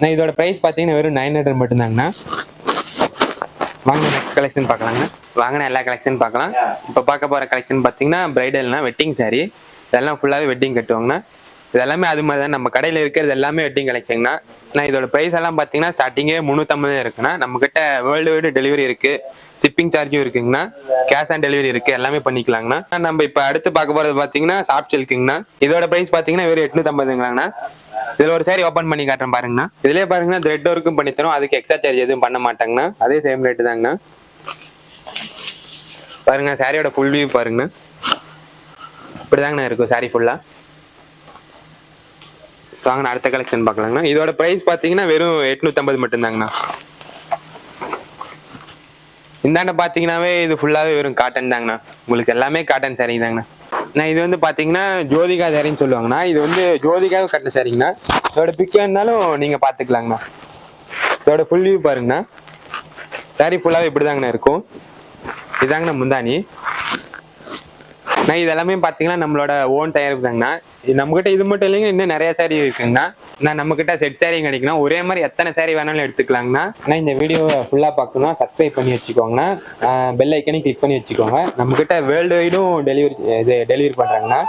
நான் இதோட பிரைஸ் பார்த்தீங்கன்னா வெறும் 900 மட்டும்தாங்கண்ணா. வாங்க நெக்ஸ்ட் கலெக்ஷன் பார்க்கலாங்கண்ணா. வாங்கின எல்லா கலெக்ஷன் பார்க்கலாம். இப்போ பார்க்க போகிற கலெக்ஷன் பார்த்தீங்கன்னா பிரைடல்னா வெட்டிங் சாரீ. இதெல்லாம் ஃபுல்லாகவே வெட்டிங் கட்டுவாங்கண்ணா. இது எல்லாமே அது மாதிரி தான் நம்ம கடையில் இருக்கிறது எல்லாமே வெட்டிங் கலெக்ஷன்ண்ணா. நான் இதோட ப்ரைஸ் எல்லாம் பார்த்தீங்கன்னா ஸ்டார்டிங்கே 350 இருக்குண்ணா. நம்மக்கிட்ட வேர்ல்டு வைடு டெலிவரி இருக்குது, ஷிப்பிங் சார்ஜும் இருக்குங்கண்ணா, கேஷ் ஆன் டெலிவரி இருக்குது, எல்லாமே பண்ணிக்கலாங்கண்ணா. நம்ம இப்போ அடுத்து பார்க்க போகிறது பார்த்தீங்கன்னா சாஃப்ட் சில்க்குங்கண்ணா. இதோட ப்ரைஸ் பார்த்தீங்கன்னா வெறும் 850ங்களாங்கண்ணா. இதில் ஒரு சாரி ஓப்பன் பண்ணி காட்டுறேன் பாருங்கண்ணா. இதுலேயே பாருங்கன்னா த்ரெட் ஒர்க்கும் பண்ணி தரும், அதுக்கு எக்ஸ்ட்ரா சார்ஜ் எதுவும் பண்ண மாட்டாங்கண்ணா. அதே சேம் ரேட்டு தாங்கண்ணா. பாருங்க சாரியோட ஃபுல் வியூ பாருங்கண்ணா. இப்படிதாங்கண்ணா இருக்கும் சாரி ஃபுல்லாக. வாங்கண்ணா அடுத்த கலெக்ஷன் பார்க்கலாங்கண்ணா. இதோட ப்ரைஸ் பார்த்தீங்கன்னா வெறும் 850 மட்டும்தாங்கண்ணா. இந்தாண்ட பார்த்தீங்கன்னாவே இது ஃபுல்லாகவே வெறும் காட்டன் தாங்கண்ணா. உங்களுக்கு எல்லாமே காட்டன் சாரிங்க தாங்கண்ணா. நான் இது வந்து பார்த்தீங்கன்னா ஜோதிகா சாரின்னு சொல்லுவாங்கண்ணா. இது வந்து ஜோதிகாவை கட்டின சாரிங்கண்ணா. இதோட பிக் வேணுனாலும் நீங்கள் பார்த்துக்கலாங்கண்ணா. இதோட ஃபுல் வியூ பாருங்கண்ணா. சாரி ஃபுல்லாகவே இப்படி தாங்கண்ணா இருக்கும். இதாங்கண்ணா முந்தானி. நான் இது எல்லாமே பார்த்தீங்கன்னா நம்மளோட ஓன் தயாரிப்பு தாங்கண்ணா. நம்மகிட்ட இது மட்டும் இல்லைங்க, இன்னும் நிறைய சாரி இருக்குங்கண்ணா. நான் நம்மகிட்ட செட் சாரியும் கிடைக்கணும். ஒரே மாதிரி எத்தனை சாரி வேணாலும் எடுத்துக்கலாங்கண்ணா. ஆனால் இந்த வீடியோவை ஃபுல்லாக பார்க்கணும்னா சப்ஸ்கிரைப் பண்ணி வச்சுக்கோங்கண்ணா. பெல் ஐக்கனையும் கிளிக் பண்ணி வச்சுக்கோங்க. நம்மகிட்ட வேர்ல்டு வைடும் டெலிவரி பண்ணுறாங்கண்ணா.